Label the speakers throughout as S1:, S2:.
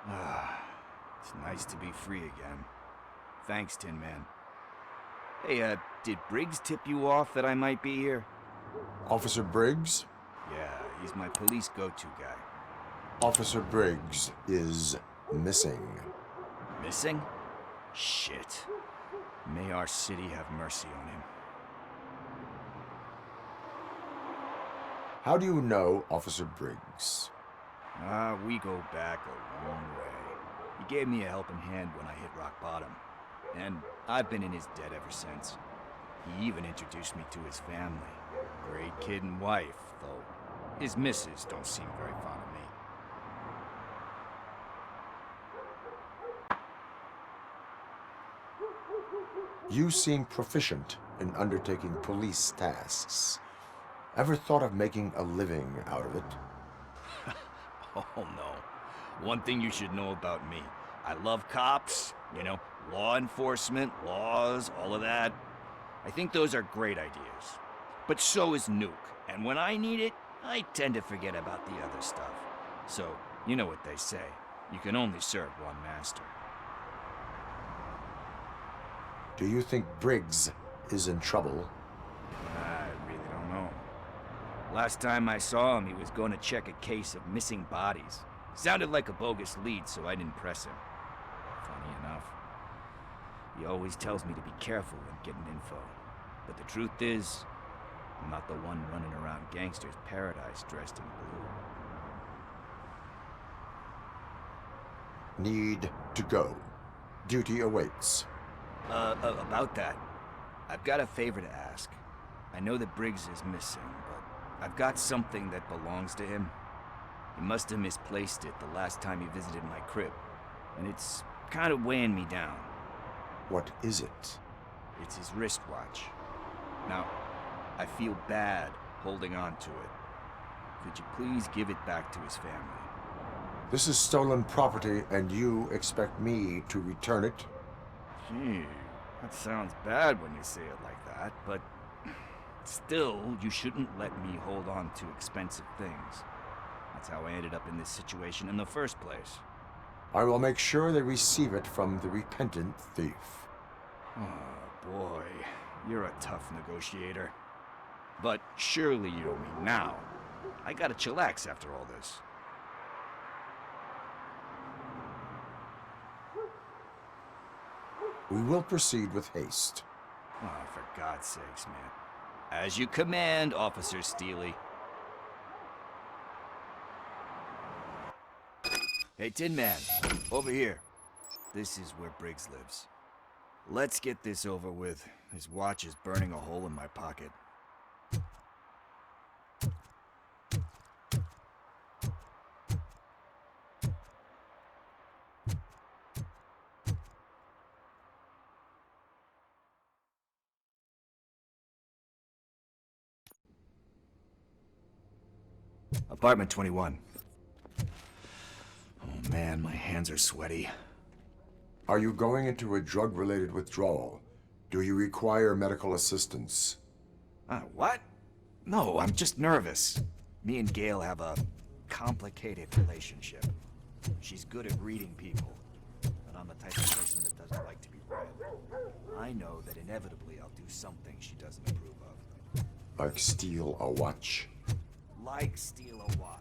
S1: It's nice to be free again. Thanks, Tin Man. Hey, did Briggs tip you off that I might be here?
S2: Officer Briggs?
S1: Yeah, he's my police go-to guy.
S2: Officer Briggs is missing.
S1: Missing? Shit. May our city have mercy on him.
S2: How do you know Officer Briggs?
S1: We go back a long way. He gave me a helping hand when I hit rock bottom. And I've been in his debt ever since. He even introduced me to his family. Great kid and wife, though his missus don't seem very fond of me.
S2: You seem proficient in undertaking police tasks. Ever thought of making a living out of it?
S1: Oh no. One thing you should know about me. I love cops, law enforcement, laws, all of that. I think those are great ideas. But so is Nuke, and when I need it, I tend to forget about the other stuff. So, you know what they say. You can only serve one master.
S2: Do you think Briggs is in trouble?
S1: I really don't know. Last time I saw him, he was going to check a case of missing bodies. Sounded like a bogus lead, so I didn't press him. Funny enough. He always tells me to be careful when getting info. But the truth is, I'm not the one running around gangsters' paradise dressed in blue.
S2: Need to go. Duty awaits.
S1: About that, I've got a favor to ask. I know that Briggs is missing, but I've got something that belongs to him. He must have misplaced it the last time he visited my crib, and it's kind of weighing me down.
S2: What is it?
S1: It's his wristwatch. Now, I feel bad holding on to it. Could you please give it back to his family?
S2: This is stolen property, and you expect me to return it?
S1: Gee, that sounds bad when you say it like that, but still, you shouldn't let me hold on to expensive things. That's how I ended up in this situation in the first place.
S2: I will make sure they receive it from the repentant thief.
S1: Oh boy, you're a tough negotiator. But surely you don't mean now. I gotta chillax after all this.
S2: We will proceed with haste.
S1: Oh, for God's sakes, man. As you command, Officer Steely. Hey, Tin Man, over here. This is where Briggs lives. Let's get this over with. His watch is burning a hole in my pocket. Apartment 21. Oh man, my hands are sweaty.
S2: Are you going into a drug-related withdrawal? Do you require medical assistance?
S1: What? No, I'm just nervous. Me and Gail have a complicated relationship. She's good at reading people, but I'm the type of person that doesn't like to be read. I know that inevitably I'll do something she doesn't approve of.
S2: Like steal a watch?
S1: Like steal a watch.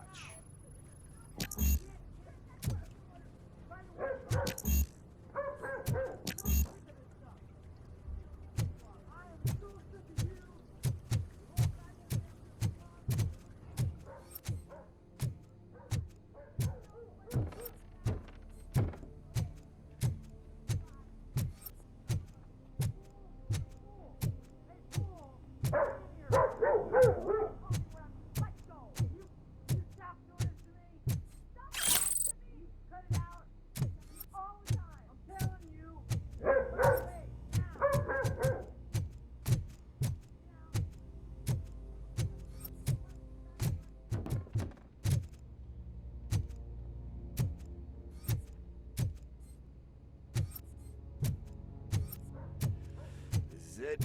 S1: This is it.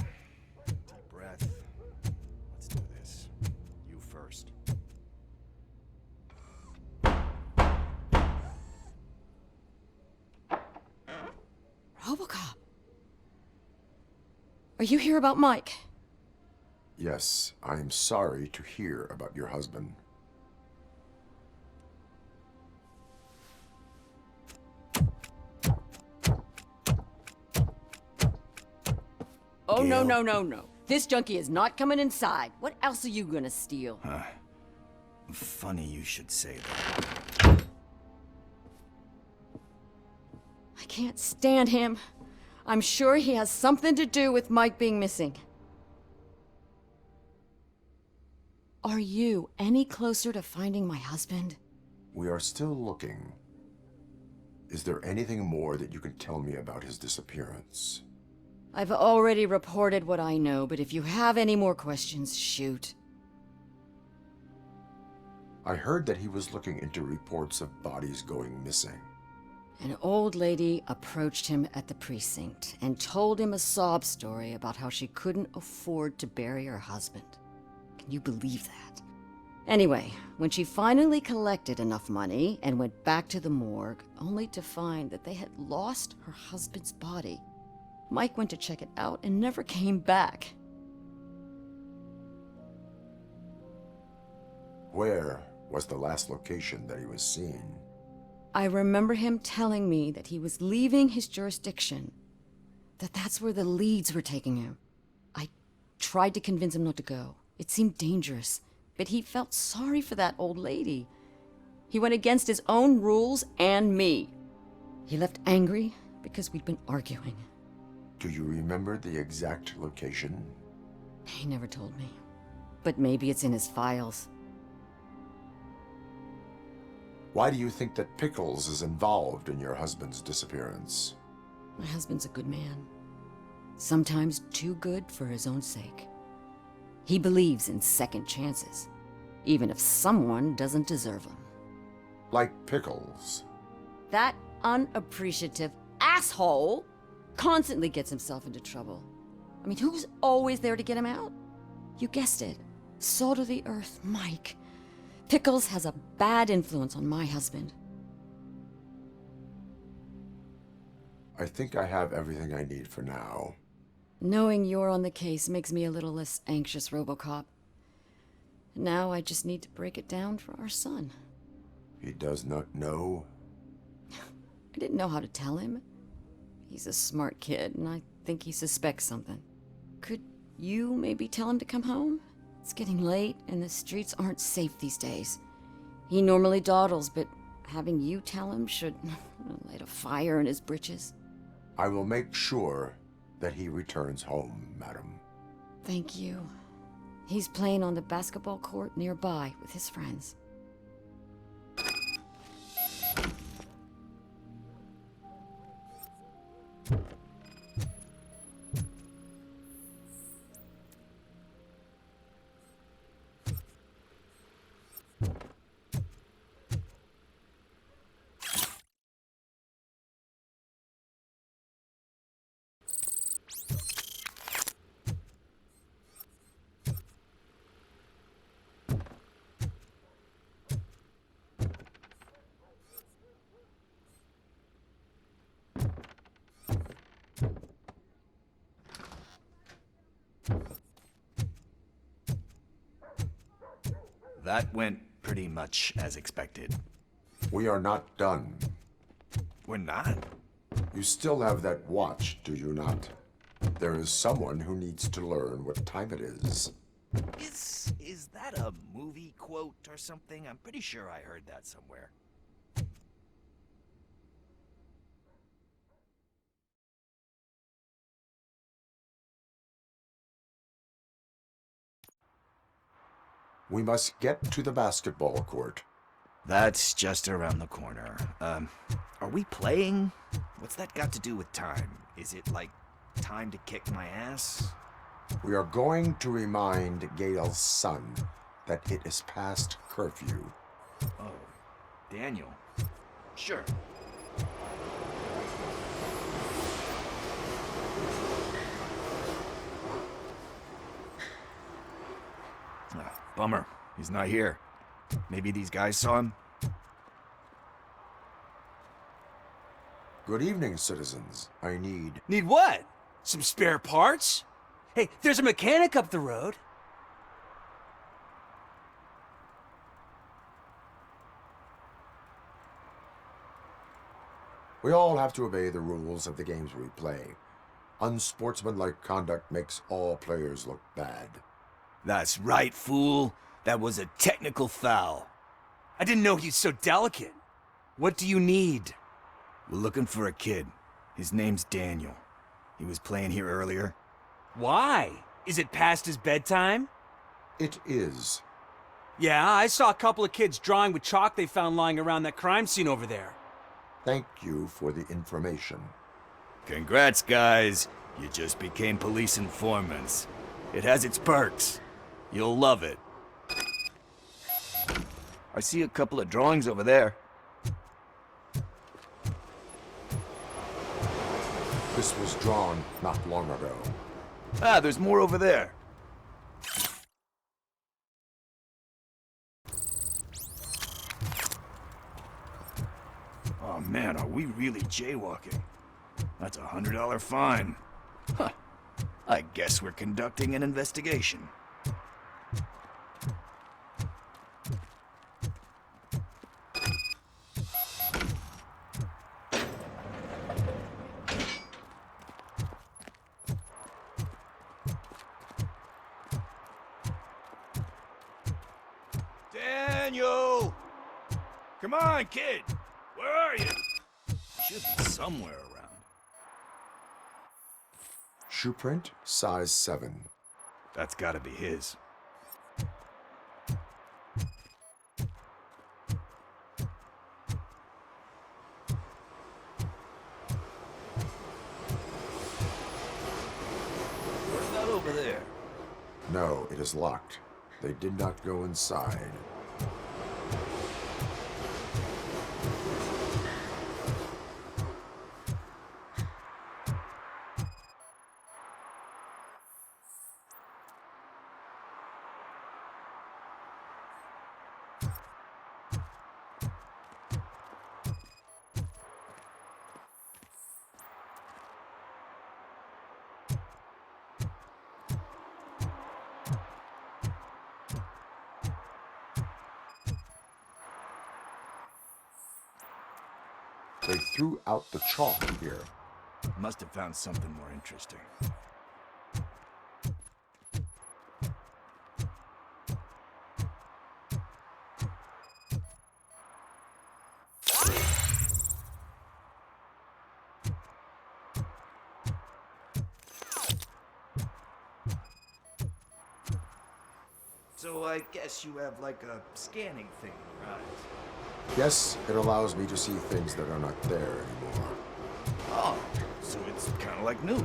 S1: Deep breath. Let's do this. You first.
S3: Are you here about Mike?
S2: Yes, I am sorry to hear about your husband.
S3: Oh,
S1: Gail?
S3: no. This junkie is not coming inside. What else are you gonna steal?
S1: Funny you should say that.
S3: I can't stand him. I'm sure he has something to do with Mike being missing. Are you any closer to finding my husband?
S2: We are still looking. Is there anything more that you can tell me about his disappearance?
S3: I've already reported what I know, but if you have any more questions, shoot.
S2: I heard that he was looking into reports of bodies going missing.
S3: An old lady approached him at the precinct and told him a sob story about how she couldn't afford to bury her husband. Can you believe that? Anyway, when she finally collected enough money and went back to the morgue, only to find that they had lost her husband's body, Mike went to check it out and never came back.
S2: Where was the last location that he was seen?
S3: I remember him telling me that he was leaving his jurisdiction, that's where the leads were taking him. I tried to convince him not to go. It seemed dangerous, but he felt sorry for that old lady. He went against his own rules and me. He left angry because we'd been arguing.
S2: Do you remember the exact location?
S3: He never told me, but maybe it's in his files.
S2: Why do you think that Pickles is involved in your husband's disappearance?
S3: My husband's a good man. Sometimes too good for his own sake. He believes in second chances, even if someone doesn't deserve them.
S2: Like Pickles.
S3: That unappreciative asshole constantly gets himself into trouble. I mean, who's always there to get him out? You guessed it. Salt of the earth, Mike. Pickles has a bad influence on my husband.
S2: I think I have everything I need for now.
S3: Knowing you're on the case makes me a little less anxious, RoboCop. Now I just need to break it down for our son.
S2: He does not know?
S3: I didn't know how to tell him. He's a smart kid, and I think he suspects something. Could you maybe tell him to come home? It's getting late, and the streets aren't safe these days. He normally dawdles, but having you tell him should light a fire in his britches.
S2: I will make sure that he returns home, madam.
S3: Thank you. He's playing on the basketball court nearby with his friends.
S1: That went pretty much as expected.
S2: We are not done.
S1: We're not?
S2: You still have that watch, do you not? There is someone who needs to learn what time it is.
S1: Is that a movie quote or something? I'm pretty sure I heard that somewhere.
S2: We must get to the basketball court.
S1: That's just around the corner. Are we playing? What's that got to do with time? Is it like time to kick my ass?
S2: We are going to remind Gail's son that it is past curfew.
S1: Oh, Daniel. Sure. Bummer. He's not here. Maybe these guys saw him?
S2: Good evening, citizens. I need...
S4: Need what? Some spare parts? Hey, there's a mechanic up the road.
S2: We all have to obey the rules of the games we play. Unsportsmanlike conduct makes all players look bad.
S1: That's right, fool. That was a technical foul.
S4: I didn't know he's so delicate. What do you need?
S1: We're looking for a kid. His name's Daniel. He was playing here earlier.
S4: Why? Is it past his bedtime?
S2: It is.
S4: Yeah, I saw a couple of kids drawing with chalk they found lying around that crime scene over there.
S2: Thank you for the information.
S1: Congrats, guys. You just became police informants. It has its perks. You'll love it. I see a couple of drawings over there.
S2: This was drawn not long ago.
S1: Ah, there's more over there. Oh man, are we really jaywalking? That's a $100 fine. Huh. I guess we're conducting an investigation. Daniel! Come on, kid! Where are you? Should be somewhere around.
S2: Shoe print, size 7.
S1: That's gotta be his. What's that over there?
S2: No, it is locked. They did not go inside. They threw out the chalk here.
S1: Must have found something more interesting. So I guess you have like a scanning thing, right?
S2: Yes, it allows me to see things that are not there anymore.
S1: Oh, so it's kind of like new.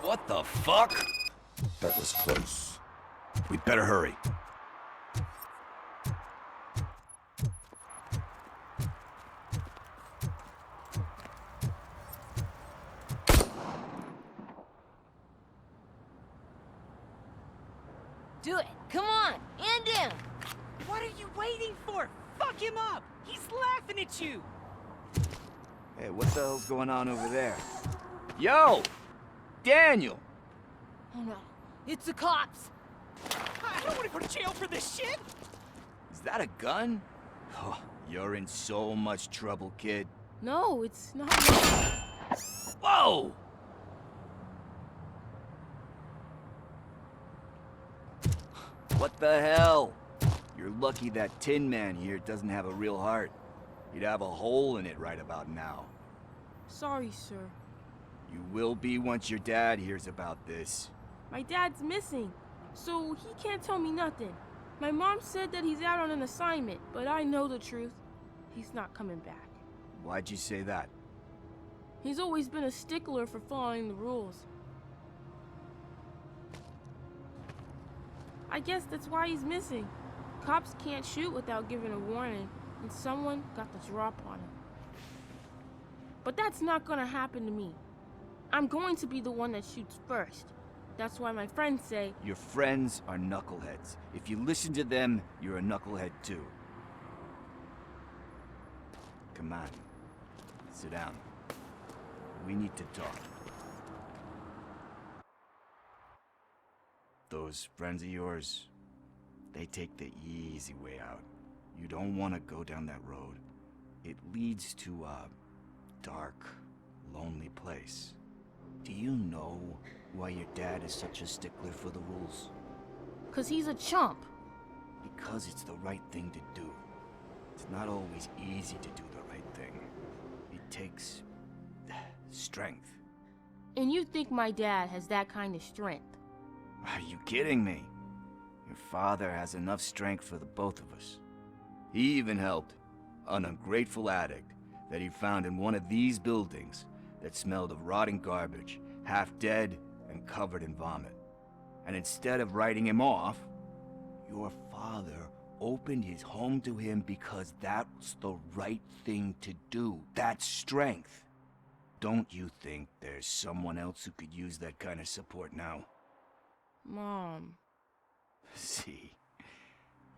S1: What the fuck?
S2: That was close.
S1: We'd better hurry.
S5: Do it. Come on. End him.
S4: What are you waiting for? Fuck him up! He's laughing at you!
S1: Hey, what the hell's going on over there? Yo! Daniel!
S5: Oh no. It's the cops.
S4: I don't want to go to jail for this shit!
S1: Is that a gun? Oh, you're in so much trouble, kid.
S5: No, it's not.
S1: Whoa! What the hell? You're lucky that Tin Man here doesn't have a real heart. He'd have a hole in it right about now.
S6: Sorry, sir.
S1: You will be once your dad hears about this.
S6: My dad's missing, so he can't tell me nothing. My mom said that he's out on an assignment, but I know the truth. He's not coming back.
S1: Why'd you say that?
S6: He's always been a stickler for following the rules. I guess that's why he's missing. Cops can't shoot without giving a warning, and someone got the drop on him. But that's not gonna happen to me. I'm going to be the one that shoots first. That's why my friends say,
S1: Your friends are knuckleheads. If you listen to them, you're a knucklehead too. Come on. Sit down. We need to talk. Those friends of yours, they take the easy way out. You don't want to go down that road. It leads to a dark, lonely place. Do you know why your dad is such a stickler for the rules?
S5: 'cause he's a chump.
S1: Because it's the right thing to do. It's not always easy to do the right thing. It takes strength.
S6: and you think my dad has that kind of strength.
S1: Are you kidding me? Your father has enough strength for the both of us. He even helped an ungrateful addict that he found in one of these buildings that smelled of rotting garbage, half dead and covered in vomit. And instead of writing him off, your father opened his home to him because that was the right thing to do. That's strength. Don't you think there's someone else who could use that kind of support now?
S6: Mom.
S1: See,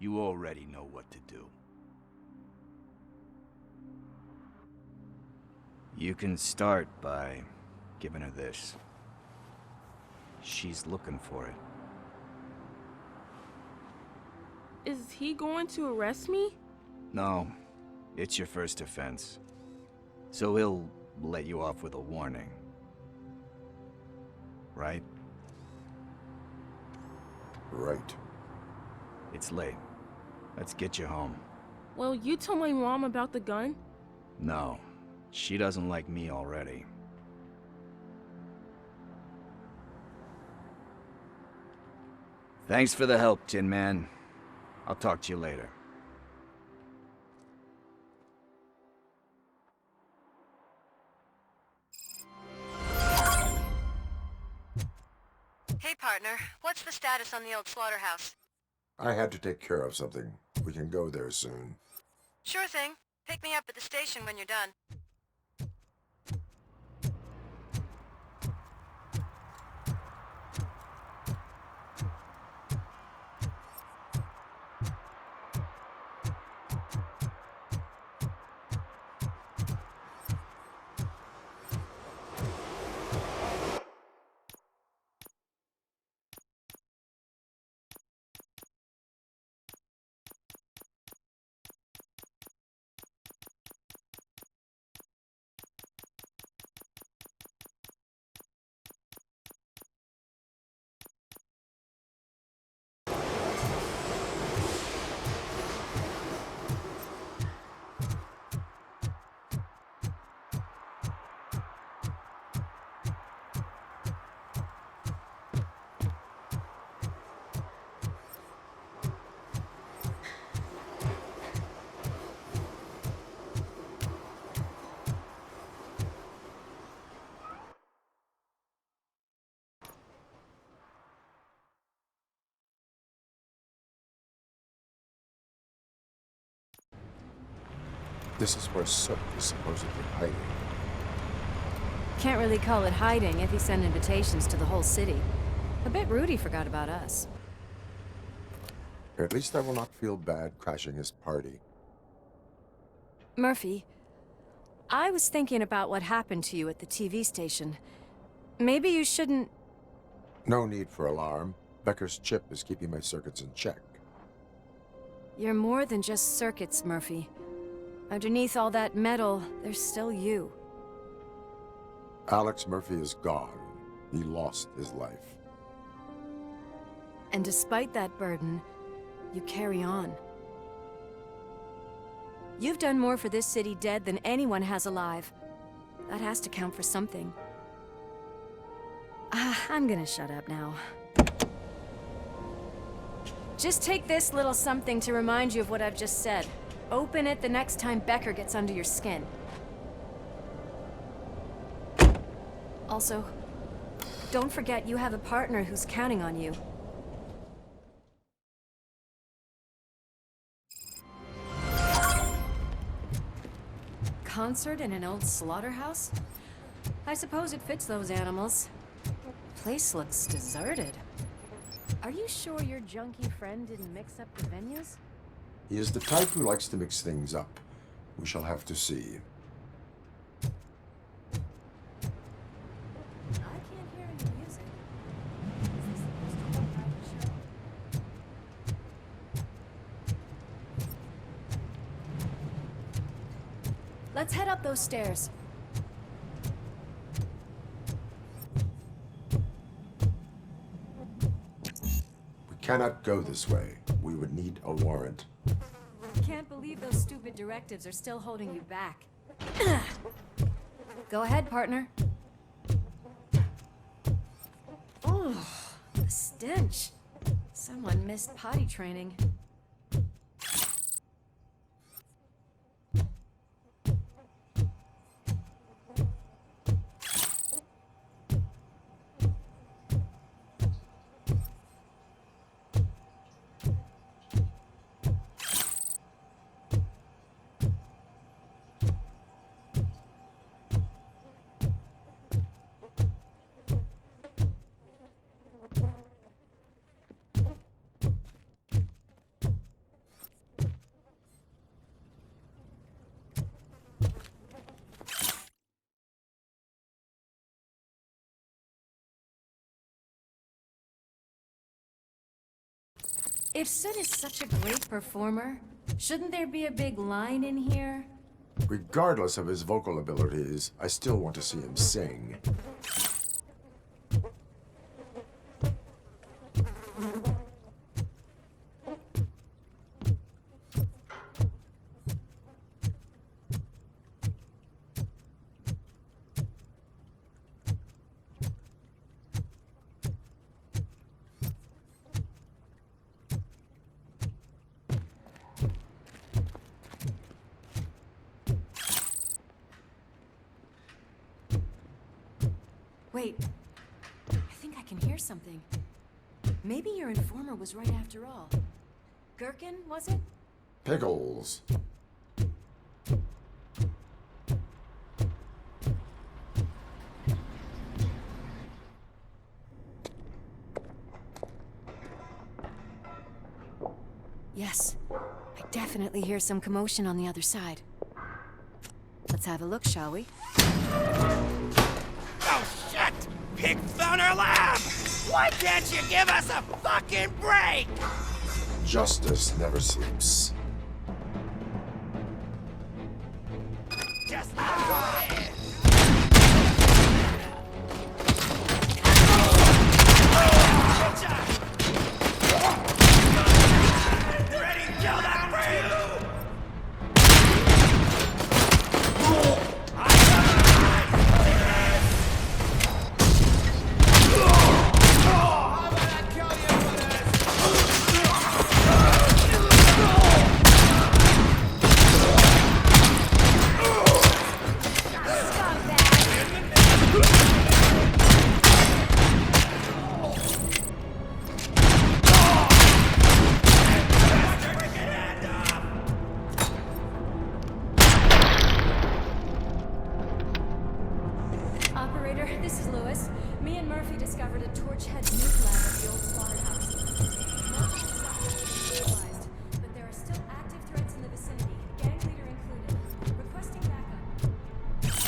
S1: you already know what to do. You can start by giving her this. She's looking for it.
S6: Is he going to arrest me?
S1: No, it's your first offense. So he'll let you off with a warning. Right?
S2: Right.
S1: It's late. Let's get you home.
S6: Well, you told my mom about the gun?
S1: No, she doesn't like me already. Thanks for the help, Tin Man. I'll talk to you later.
S7: Hey, partner. What's the status on the old slaughterhouse?
S2: I had to take care of something. We can go there soon.
S7: Sure thing. Pick me up at the station when you're done.
S2: This is where Soot is supposedly hiding.
S8: Can't really call it hiding if he sent invitations to the whole city. A bit rude he forgot about us.
S2: At least I will not feel bad crashing his party.
S8: Murphy, I was thinking about what happened to you at the TV station. Maybe you shouldn't...
S2: No need for alarm. Becker's chip is keeping my circuits in check.
S8: You're more than just circuits, Murphy. Underneath all that metal, there's still you.
S2: Alex Murphy is gone. He lost his life.
S8: And despite that burden, you carry on. You've done more for this city dead than anyone has alive. That has to count for something. I'm gonna shut up now. Just take this little something to remind you of what I've just said. Open it the next time Becker gets under your skin. Also, don't forget you have a partner who's counting on you. Concert in an old slaughterhouse? I suppose it fits those animals. place looks deserted. Are you sure your junkie friend didn't mix up the venues?
S2: He is the type who likes to mix things up. We shall have to see.
S8: I can't hear any music. Is this supposed to be a private show? Let's head up those stairs.
S2: We cannot go this way. We would need a warrant.
S8: Can't believe those stupid directives are still holding you back. Go ahead, partner. Oh, the stench. Someone missed potty training. If Soot is such a great performer, shouldn't there be a big line in here?
S2: Regardless of his vocal abilities, I still want to see him sing.
S8: Wait, I think I can hear something. Maybe your informer was right after all. Gherkin, was it?
S2: Pickles.
S8: Yes, I definitely hear some commotion on the other side. Let's have a look, shall we?
S1: Oh, shit! Pig found our lab! Why can't you give us a fucking break?
S2: Justice never sleeps.
S1: Just ready to kill that for you!
S8: Operator, this is Lewis. Me and Murphy discovered a Torchhead nuke lab at the old slaughterhouse. Nothing is realized, but there are still active threats in the vicinity, gang leader included. Requesting backup. Let's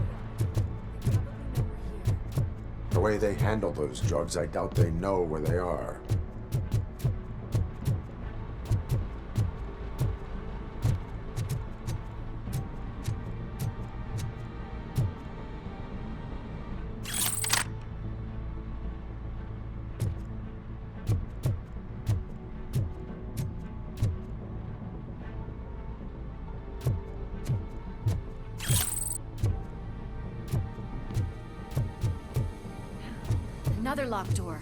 S8: hurry up. They probably know we're here.
S2: The way they handle those drugs, I doubt they know where they are.
S8: Another locked door.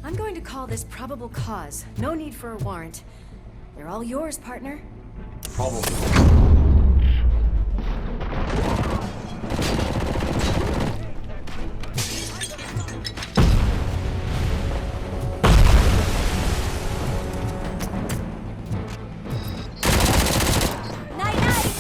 S8: I'm going to call this probable cause. No need for a warrant. They're all yours, partner.
S2: Probably.
S8: Night-night!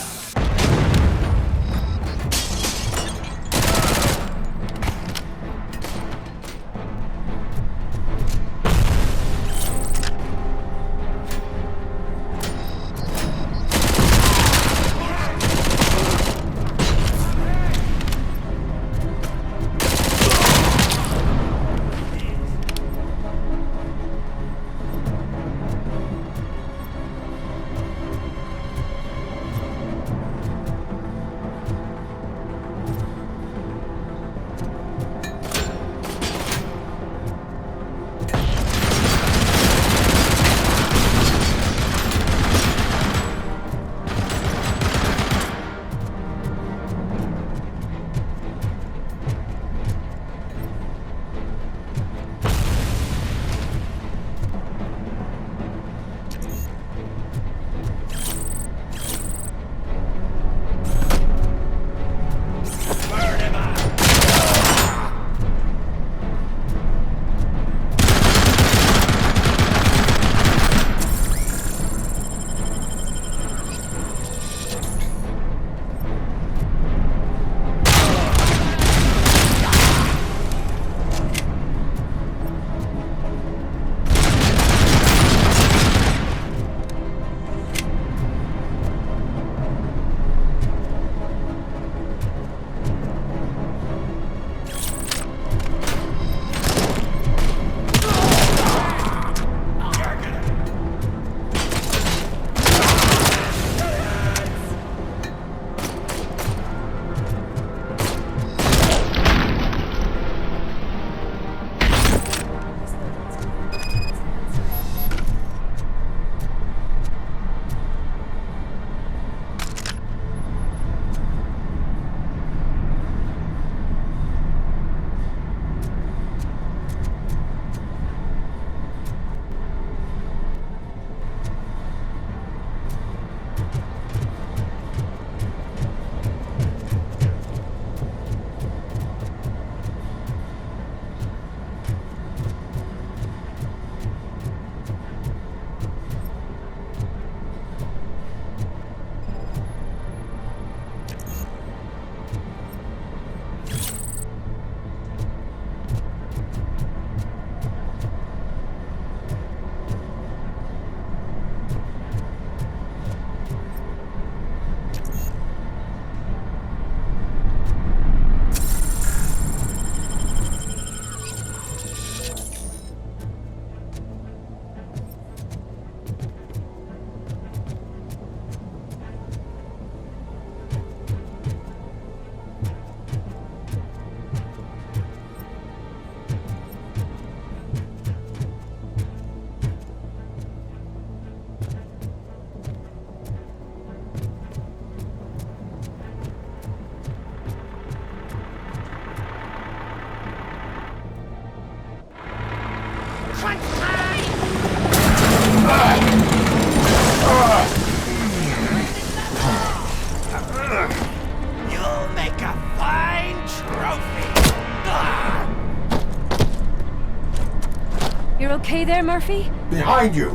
S8: okay there, Murphy?
S2: Behind you!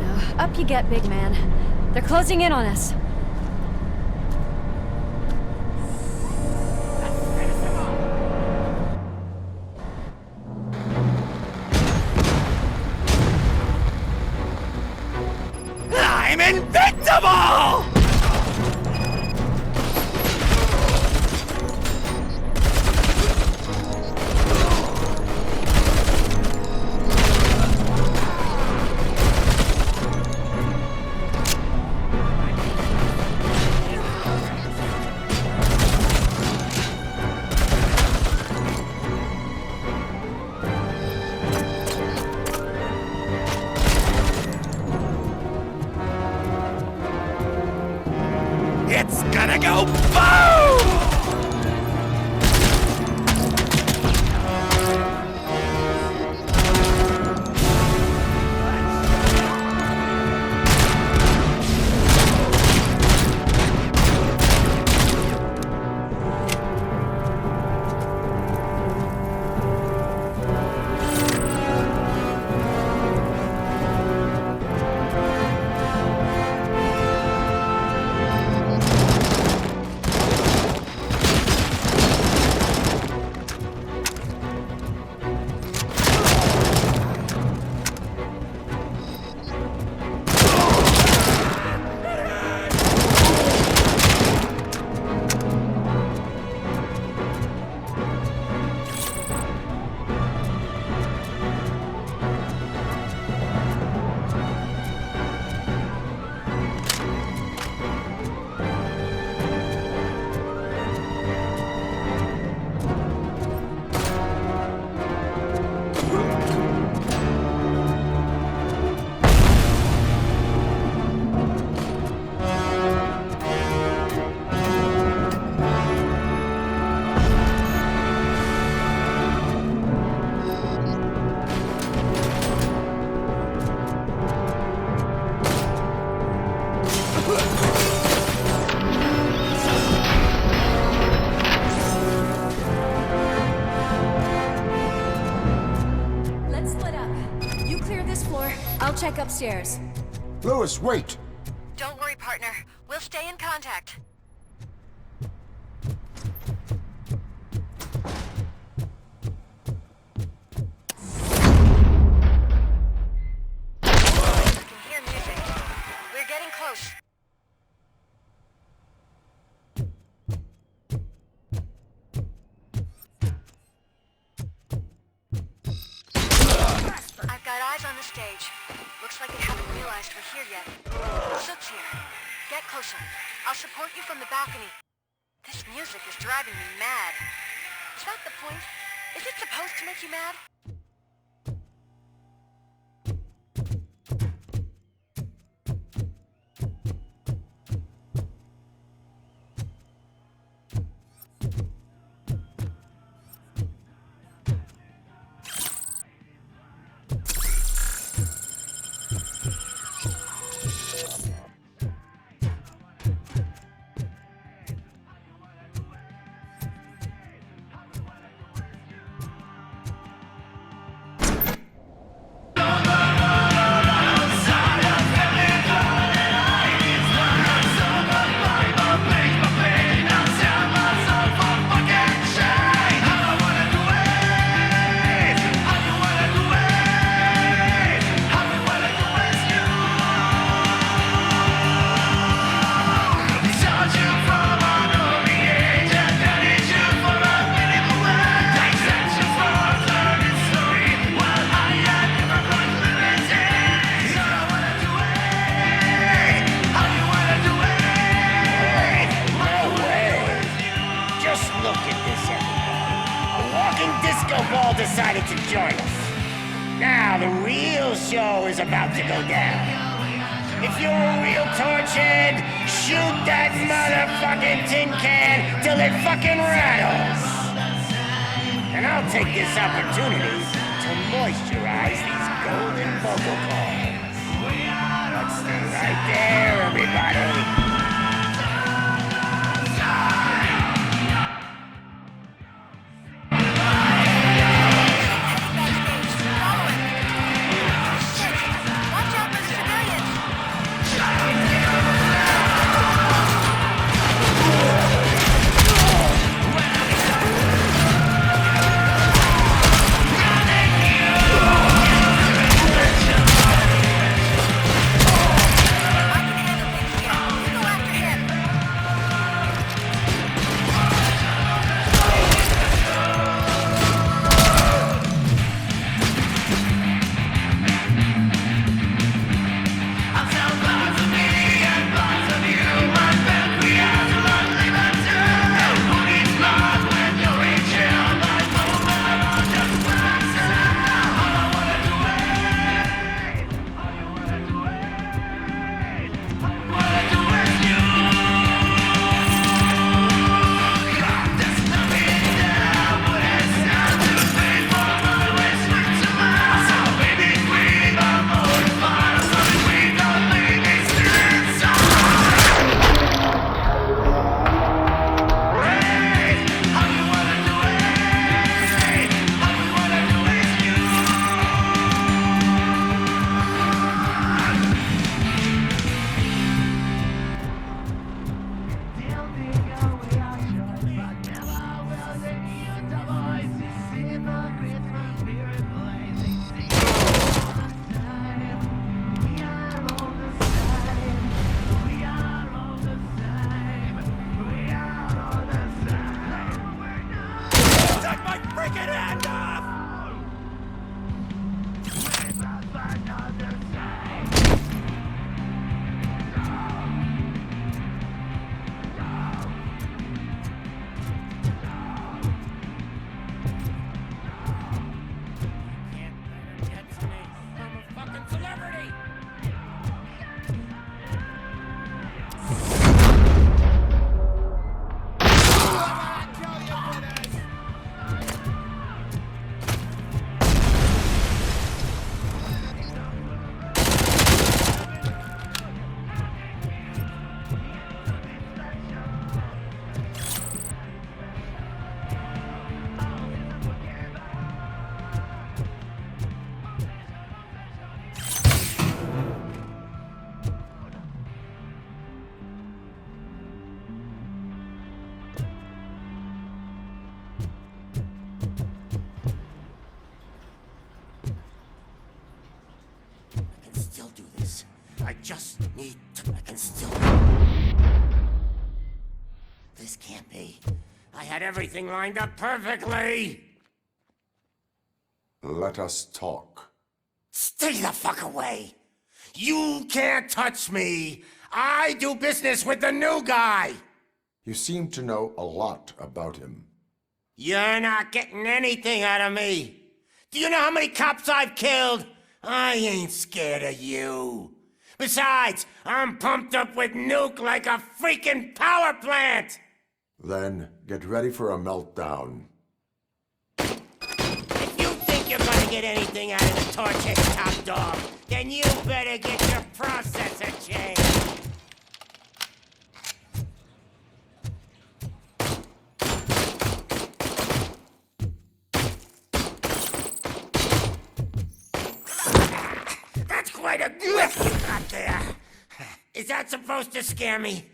S8: No. Up you get, big man. They're closing in on us.
S1: I'm invincible! It's gonna go boom!
S8: Let's split up. You clear this floor. I'll check upstairs.
S2: Lewis, wait!
S7: Don't worry, partner. We'll stay in contact. I can hear music. We're getting close. I've got eyes on the stage. Looks like they haven't realized we're here yet. Soot's here. Get closer. I'll support you from the balcony. This music is driving me mad. Is that the point? Is it supposed to make you mad?
S9: decided to join us. Now the real show is about to go down. If you're a real torchhead, shoot that motherfucking tin can till it fucking rattles. And I'll take this opportunity to moisturize these golden vocal cords. Let's stay right there, everybody. Neat. I can still... This can't be. I had everything lined up perfectly!
S2: Let us talk.
S9: Stay the fuck away! You can't touch me! I do business with the new guy!
S2: You seem to know a lot about him.
S9: You're not getting anything out of me! Do you know how many cops I've killed? I ain't scared of you. Besides, I'm pumped up with nuke like a freaking power plant!
S2: Then get ready for a meltdown.
S9: If you think you're gonna get anything out of the Torchhead top dog, then you better get your processor changed. That's quite a grip you got there. Is that supposed to scare me?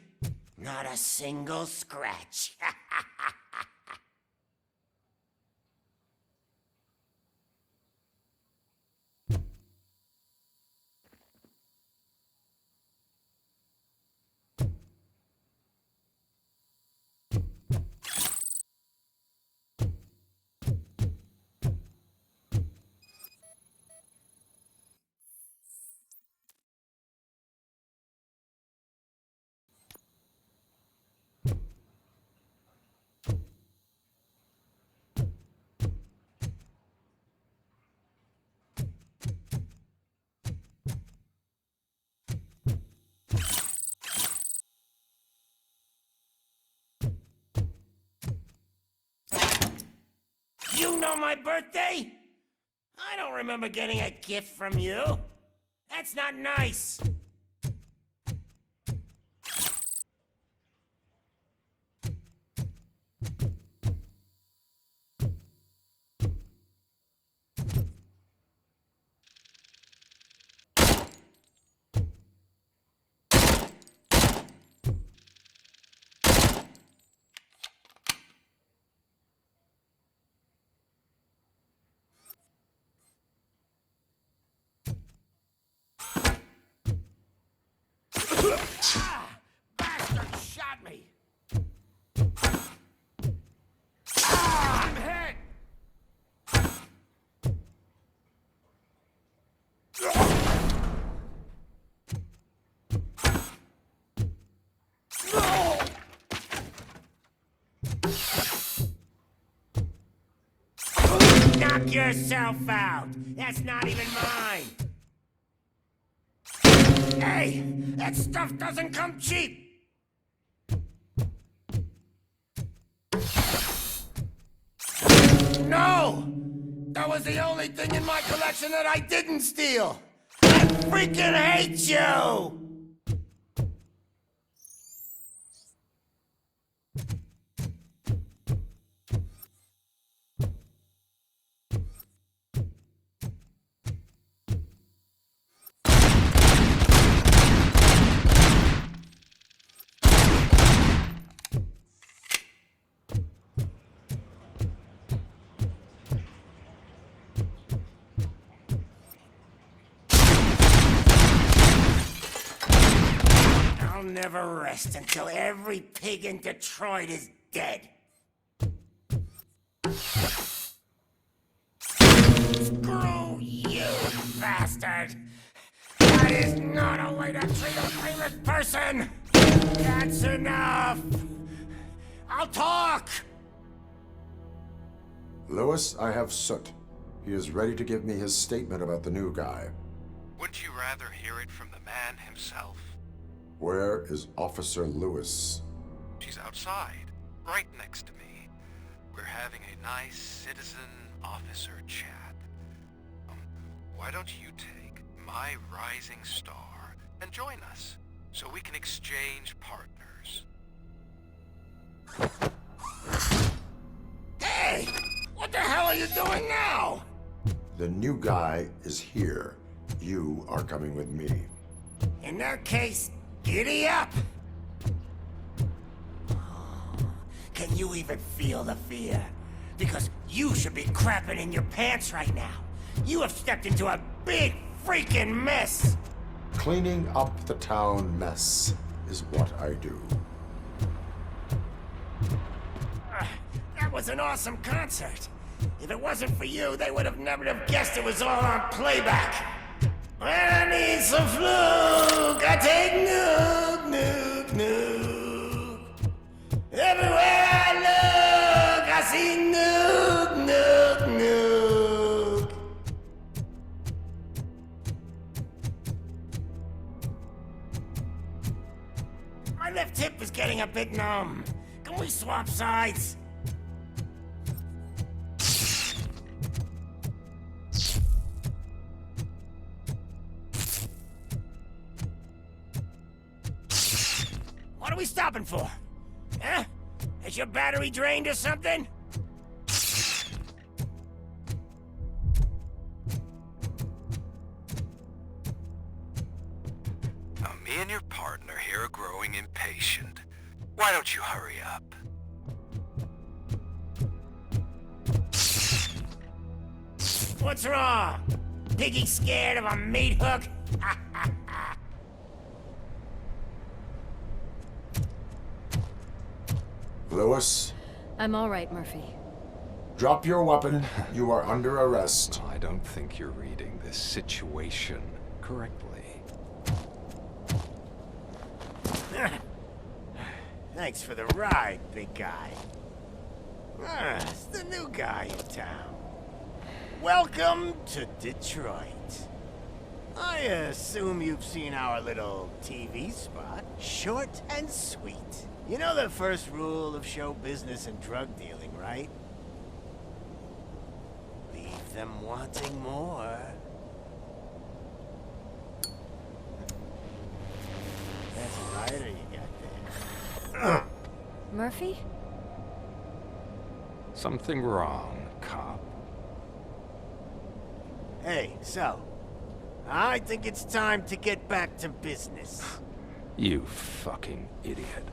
S9: Not a single scratch. You know my birthday? I don't remember getting a gift from you. That's not nice. Bastard shot me! I'm hit! Knock yourself out! That's not even mine! Hey! That stuff doesn't come cheap! No! That was the only thing in my collection that I didn't steal! I freaking hate you! I'll never rest until every pig in Detroit is dead. Screw you, bastard! That is not a way to treat a famous person! That's enough! I'll talk!
S2: Lewis, I have Soot. He is ready to give me his statement about the new guy.
S10: Wouldn't you rather hear it from the man himself?
S2: Where is Officer Lewis?
S10: She's outside, right next to me. We're having a nice citizen-officer chat. Why don't you take my rising star and join us, so we can exchange partners?
S9: Hey! What the hell are you doing now?
S2: The new guy is here. You are coming with me.
S9: In that case, giddy up! Can you even feel the fear? Because you should be crapping in your pants right now. You have stepped into a big freaking mess!
S2: Cleaning up the town mess is what I do.
S9: That was an awesome concert. If it wasn't for you, they would have never have guessed it was all on playback. When I need some fluke, I take nuke, nuke, nuke. Everywhere I look, I see nuke, nuke, nuke. My left hip is getting a bit numb. Can we swap sides? What are we stopping for? Huh? Is your battery drained or something?
S10: Now, me and your partner here are growing impatient. Why don't you hurry up?
S9: What's wrong? Piggy scared of a meat hook?
S2: Lewis,
S8: I'm all right, Murphy.
S2: drop your weapon. You are under arrest.
S11: I don't think you're reading this situation correctly.
S9: Thanks for the ride, big guy. It's the new guy in town. Welcome to Detroit. I assume you've seen our little TV spot. Short and sweet. You know the first rule of show business and drug dealing, right? Leave them wanting more. That's a lighter you got there.
S8: Murphy?
S11: Something wrong, cop.
S9: Hey, so, I think it's time to get back to business.
S11: You fucking idiot.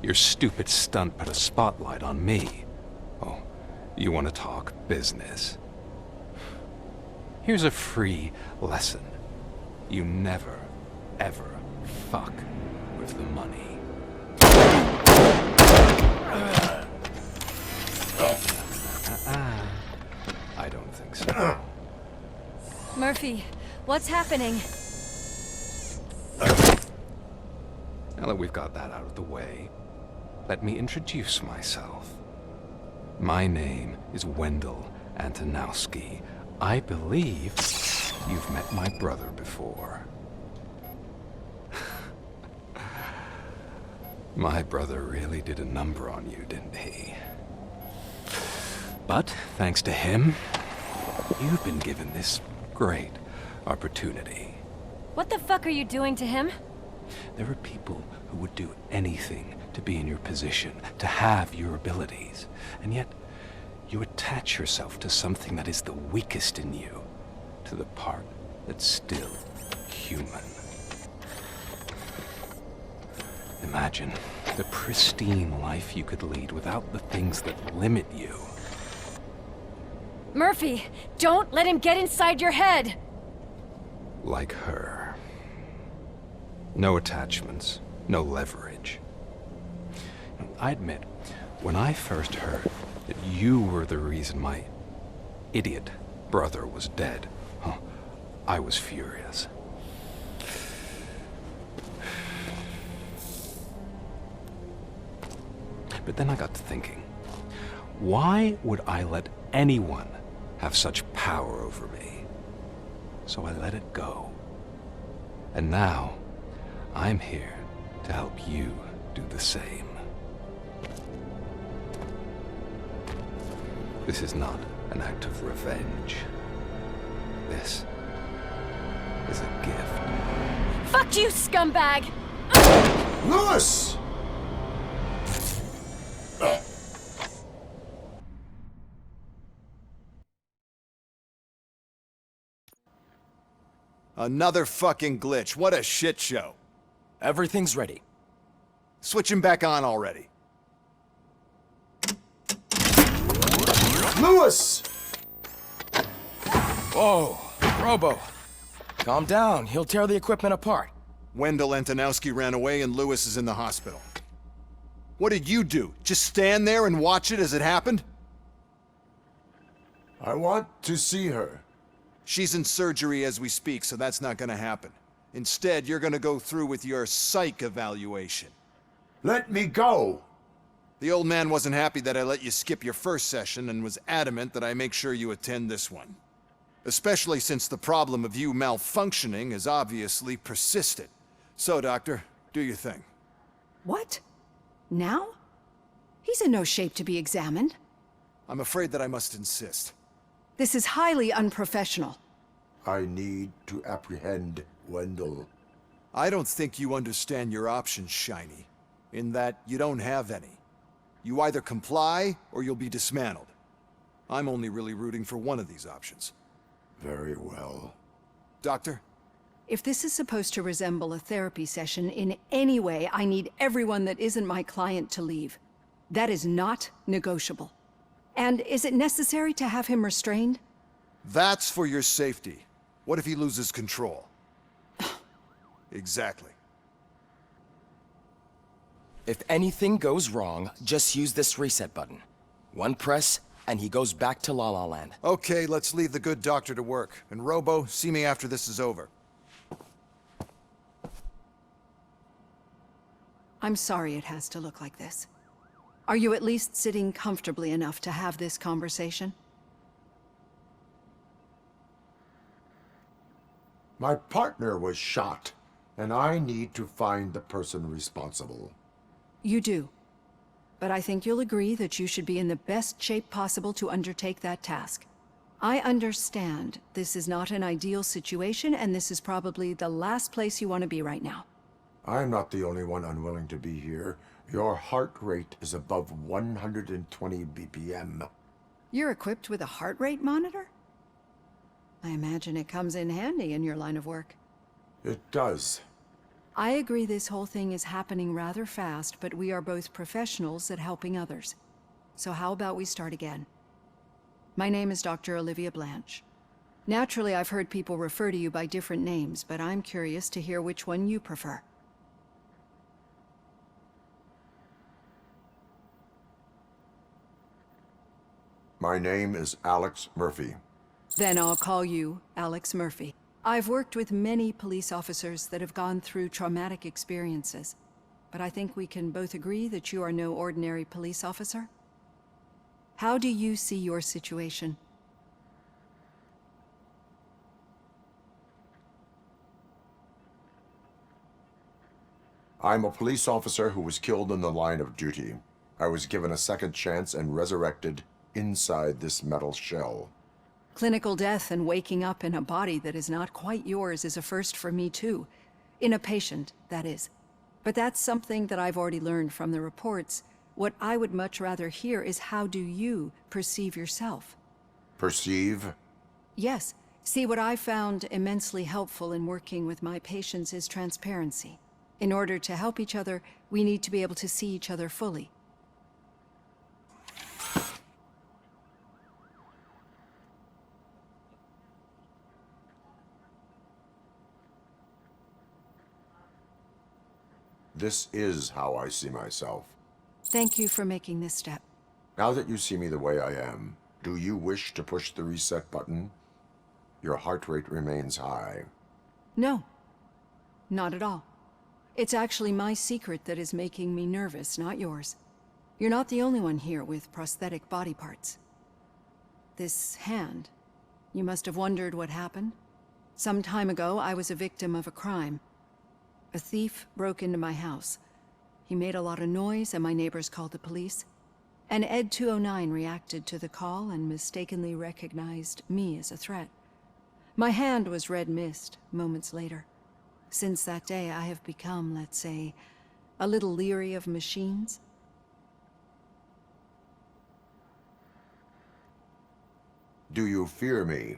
S11: Your stupid stunt put a spotlight on me. Oh, you want to talk business? Here's a free lesson. You never, ever fuck with the money. I don't think so.
S8: Murphy, what's happening?
S11: Now that we've got that out of the way, let me introduce myself. My name is Wendell Antonowski. I believe you've met my brother before. My brother really did a number on you, didn't he? But thanks to him, you've been given this great opportunity.
S8: What the fuck are you doing to him?
S11: There are people who would do anything to be in your position, to have your abilities, and yet you attach yourself to something that is the weakest in you, to the part that's still human. Imagine the pristine life you could lead without the things that limit you.
S8: Murphy, don't let him get inside your head!
S11: Like her. No attachments, no leverage. I admit, when I first heard that you were the reason my idiot brother was dead, I was furious. But then I got to thinking, why would I let anyone have such power over me? So I let it go. And now, I'm here to help you do the same. This is not an act of revenge. This is a gift.
S8: Fuck you, scumbag!
S2: Lewis!
S12: Another fucking glitch. What a shit show.
S13: Everything's ready.
S12: Switch him back on already.
S2: Lewis!
S13: Whoa, Robo. Calm down. He'll tear the equipment apart.
S12: Wendell Antonowski ran away and Lewis is in the hospital. What did you do? Just stand there and watch it as it happened?
S2: I want to see her.
S12: She's in surgery as we speak, so that's not gonna happen. Instead, you're gonna go through with your psych evaluation.
S2: Let me go!
S12: The old man wasn't happy that I let you skip your first session and was adamant that I make sure you attend this one. Especially since the problem of you malfunctioning is obviously persistent. So, Doctor, do your thing.
S14: What? Now? He's in no shape to be examined.
S12: I'm afraid that I must insist.
S14: This is highly unprofessional.
S2: I need to apprehend Wendell.
S12: I don't think you understand your options, Shiny. In that you don't have any. You either comply, or you'll be dismantled. I'm only really rooting for one of these options.
S2: Very well.
S12: Doctor?
S14: If this is supposed to resemble a therapy session in any way, I need everyone that isn't my client to leave. That is not negotiable. And is it necessary to have him restrained?
S12: That's for your safety. What if he loses control? Exactly.
S13: If anything goes wrong, just use this reset button. One press, and he goes back to La La Land.
S12: Okay, let's leave the good doctor to work. And Robo, see me after this is over.
S14: I'm sorry it has to look like this. Are you at least sitting comfortably enough to have this conversation?
S2: My partner was shot, and I need to find the person responsible.
S14: You do. But I think you'll agree that you should be in the best shape possible to undertake that task. I understand this is not an ideal situation, and this is probably the last place you want to be right now.
S2: I'm not the only one unwilling to be here. Your heart rate is above 120 BPM.
S14: You're equipped with a heart rate monitor? I imagine it comes in handy in your line of work.
S2: It does.
S14: I agree this whole thing is happening rather fast, but we are both professionals at helping others. So how about we start again? My name is Dr. Olivia Blanche. Naturally, I've heard people refer to you by different names, but I'm curious to hear which one you prefer.
S2: My name is Alex Murphy.
S14: Then I'll call you Alex Murphy. I've worked with many police officers that have gone through traumatic experiences, but I think we can both agree that you are no ordinary police officer. How do you see your situation?
S2: I'm a police officer who was killed in the line of duty. I was given a second chance and resurrected inside this metal shell.
S14: Clinical death and waking up in a body that is not quite yours is a first for me too. In a patient, that is. But that's something that I've already learned from the reports. What I would much rather hear is how do you perceive yourself?
S2: Perceive?
S14: Yes. See, what I found immensely helpful in working with my patients is transparency. In order to help each other, we need to be able to see each other fully.
S2: This is how I see myself.
S14: Thank you for making this step.
S2: Now that you see me the way I am, do you wish to push the reset button? Your heart rate remains high.
S14: No, not at all. It's actually my secret that is making me nervous, not yours. You're not the only one here with prosthetic body parts. This hand, you must have wondered what happened. Some time ago, I was a victim of a crime. A thief broke into my house. He made a lot of noise and my neighbors called the police. And Ed 209 reacted to the call and mistakenly recognized me as a threat. My hand was red mist moments later. Since that day, I have become, let's say, a little leery of machines.
S2: Do you fear me?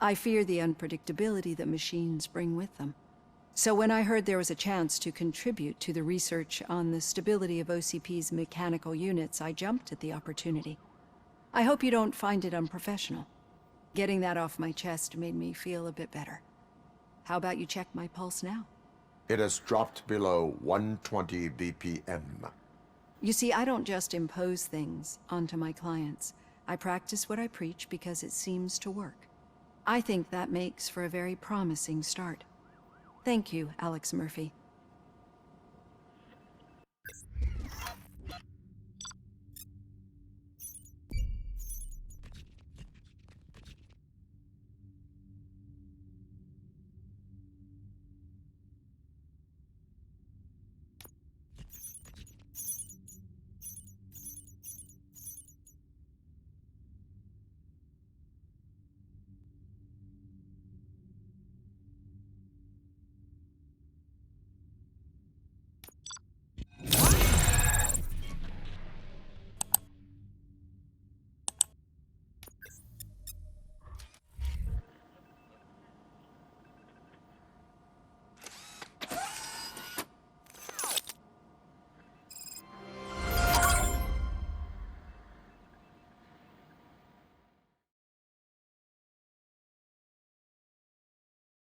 S14: I fear the unpredictability that machines bring with them. So when I heard there was a chance to contribute to the research on the stability of OCP's mechanical units, I jumped at the opportunity. I hope you don't find it unprofessional. Getting that off my chest made me feel a bit better. How about you check my pulse now?
S2: It has dropped below 120 BPM.
S14: You see, I don't just impose things onto my clients. I practice what I preach because it seems to work. I think that makes for a very promising start. Thank you, Alex Murphy.